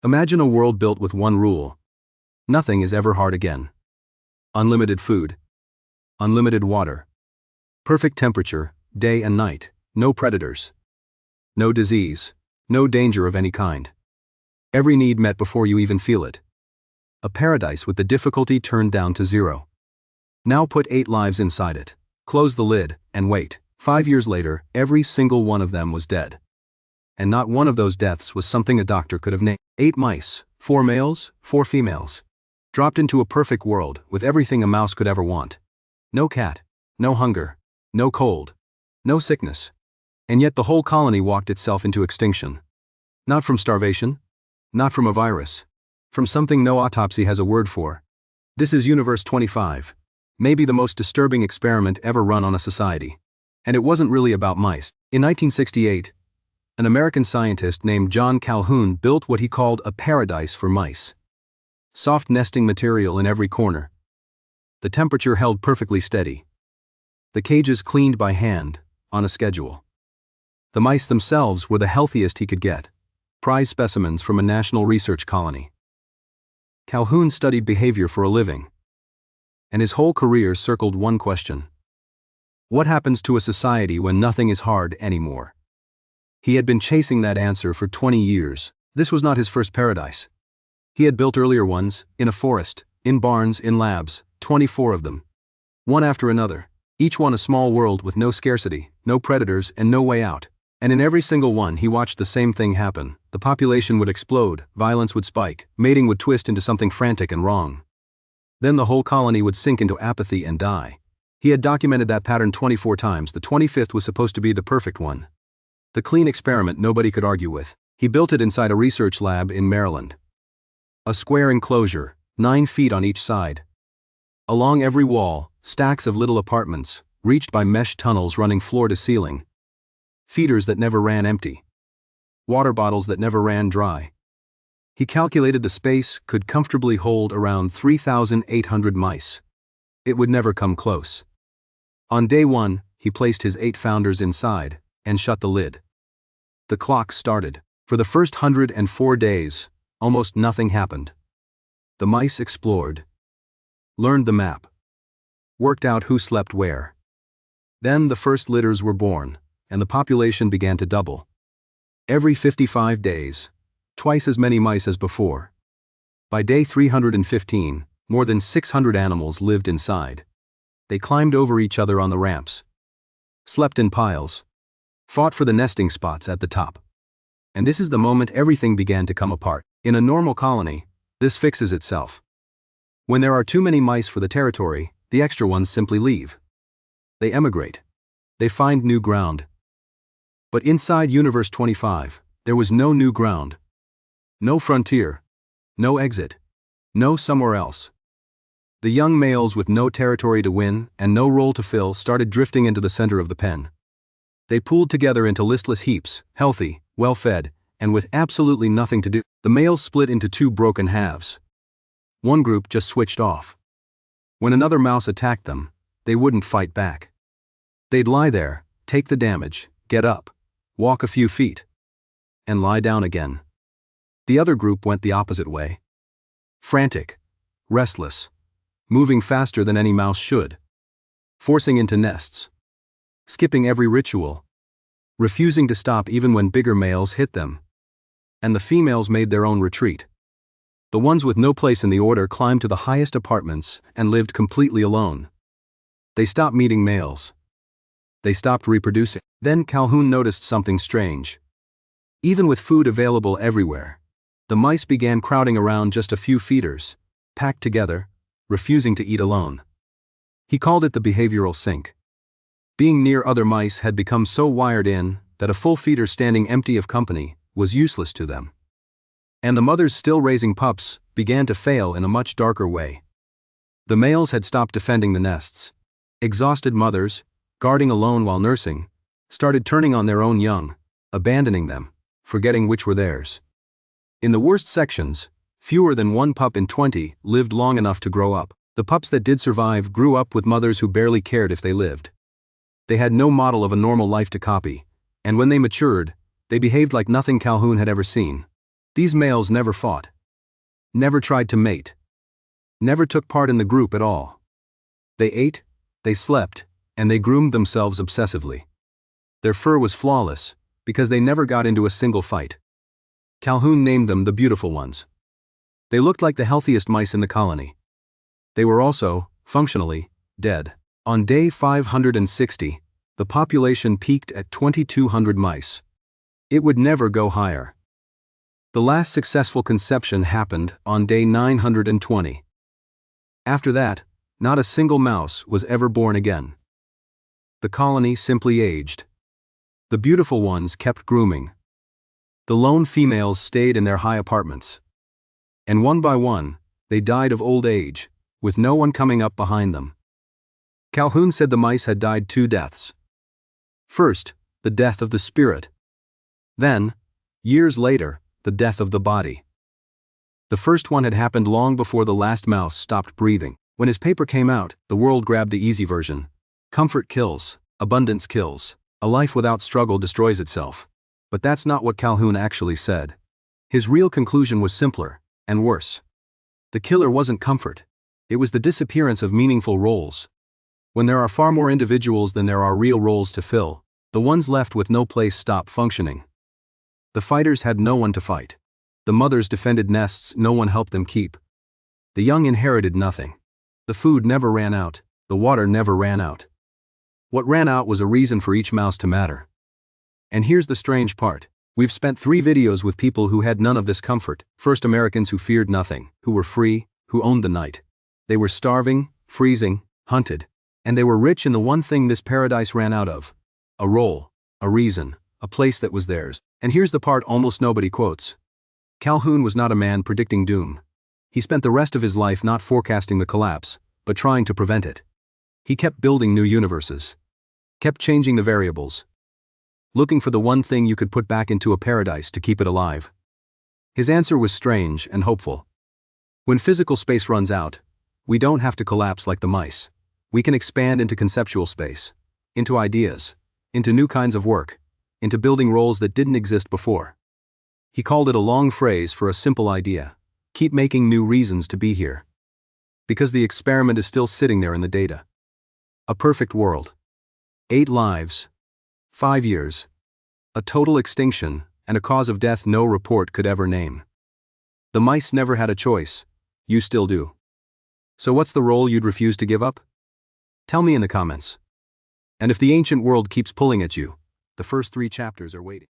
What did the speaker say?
Imagine a world built with one rule. Nothing is ever hard again. Unlimited food. Unlimited water. Perfect temperature, day and night. No predators. No disease. No danger of any kind. Every need met before you even feel it. A paradise with the difficulty turned down to 0. Now put 8 lives inside it. Close the lid, and wait. 5 years later, every single one of them was dead. And not one of those deaths was something a doctor could have named. 8 mice, 4 males, 4 females. Dropped into a perfect world, with everything a mouse could ever want. No cat, no hunger, no cold, no sickness. And yet the whole colony walked itself into extinction. Not from starvation, not from a virus, from something no autopsy has a word for. This is Universe 25, maybe the most disturbing experiment ever run on a society. And it wasn't really about mice. In 1968, an American scientist named John Calhoun built what he called a paradise for mice. Soft nesting material in every corner. The temperature held perfectly steady. The cages cleaned by hand, on a schedule. The mice themselves were the healthiest he could get, prize specimens from a national research colony. Calhoun studied behavior for a living, and his whole career circled one question. What happens to a society when nothing is hard anymore? He had been chasing that answer for 20 years. This was not his first paradise. He had built earlier ones, in a forest, in barns, in labs, 24 of them. One after another, each one a small world with no scarcity, no predators, and no way out. And in every single one he watched the same thing happen. The population would explode, violence would spike, mating would twist into something frantic and wrong. Then the whole colony would sink into apathy and die. He had documented that pattern 24 times. The 25th was supposed to be the perfect one. The clean experiment nobody could argue with. He built it inside a research lab in Maryland. A square enclosure, 9 feet on each side. Along every wall, stacks of little apartments, reached by mesh tunnels running floor to ceiling. Feeders that never ran empty. Water bottles that never ran dry. He calculated the space could comfortably hold around 3,800 mice. It would never come close. On day 1, he placed his 8 founders inside, and shut the lid. The clock started. For the first 104 days, almost nothing happened. The mice explored, learned the map, worked out who slept where. Then the first litters were born, and the population began to double. Every 55 days, twice as many mice as before. By day 315, more than 600 animals lived inside. They climbed over each other on the ramps, slept in piles, fought for the nesting spots at the top. And this is the moment everything began to come apart. In a normal colony, this fixes itself. When there are too many mice for the territory, the extra ones simply leave. They emigrate. They find new ground. But inside Universe 25, there was no new ground. No frontier. No exit. No somewhere else. The young males with no territory to win and no role to fill started drifting into the center of the pen. They pooled together into listless heaps, healthy, well-fed, and with absolutely nothing to do. The males split into 2 broken halves. One group just switched off. When another mouse attacked them, they wouldn't fight back. They'd lie there, take the damage, get up, walk a few feet, and lie down again. The other group went the opposite way. Frantic, restless, moving faster than any mouse should, forcing into nests, skipping every ritual, refusing to stop even when bigger males hit them. And the females made their own retreat. The ones with no place in the order climbed to the highest apartments and lived completely alone. They stopped meeting males. They stopped reproducing. Then Calhoun noticed something strange. Even with food available everywhere, the mice began crowding around just a few feeders, packed together, refusing to eat alone. He called it the behavioral sink. Being near other mice had become so wired in that a full feeder standing empty of company was useless to them. And the mothers still raising pups began to fail in a much darker way. The males had stopped defending the nests. Exhausted mothers, guarding alone while nursing, started turning on their own young, abandoning them, forgetting which were theirs. In the worst sections, fewer than 1 pup in 20 lived long enough to grow up. The pups that did survive grew up with mothers who barely cared if they lived. They had no model of a normal life to copy, and when they matured, they behaved like nothing Calhoun had ever seen. These males never fought, never tried to mate, never took part in the group at all. They ate, they slept, and they groomed themselves obsessively. Their fur was flawless, because they never got into a single fight. Calhoun named them the beautiful ones. They looked like the healthiest mice in the colony. They were also, functionally, dead. On day 560, the population peaked at 2,200 mice. It would never go higher. The last successful conception happened on day 920. After that, not a single mouse was ever born again. The colony simply aged. The beautiful ones kept grooming. The lone females stayed in their high apartments. And one by one, they died of old age, with no one coming up behind them. Calhoun said the mice had died 2 deaths. First, the death of the spirit. Then, years later, the death of the body. The first one had happened long before the last mouse stopped breathing. When his paper came out, the world grabbed the easy version. Comfort kills, abundance kills, a life without struggle destroys itself. But that's not what Calhoun actually said. His real conclusion was simpler, and worse. The killer wasn't comfort. It was the disappearance of meaningful roles. When there are far more individuals than there are real roles to fill, the ones left with no place stop functioning. The fighters had no one to fight. The mothers defended nests no one helped them keep. The young inherited nothing. The food never ran out, the water never ran out. What ran out was a reason for each mouse to matter. And here's the strange part. We've spent 3 videos with people who had none of this comfort, first Americans who feared nothing, who were free, who owned the night. They were starving, freezing, hunted, and they were rich in the one thing this paradise ran out of: a role, a reason, a place that was theirs. And here's the part almost nobody quotes. Calhoun was not a man predicting doom. He spent the rest of his life not forecasting the collapse, but trying to prevent it. He kept building new universes, kept changing the variables, looking for the one thing you could put back into a paradise to keep it alive. His answer was strange and hopeful. When physical space runs out, we don't have to collapse like the mice. We can expand into conceptual space, into ideas, into new kinds of work, into building roles that didn't exist before. He called it a long phrase for a simple idea: keep making new reasons to be here. Because the experiment is still sitting there in the data. A perfect world. 8 lives. 5 years. A total extinction, and a cause of death no report could ever name. The mice never had a choice. You still do. So what's the role you'd refuse to give up? Tell me in the comments. And if the ancient world keeps pulling at you, the first 3 chapters are waiting.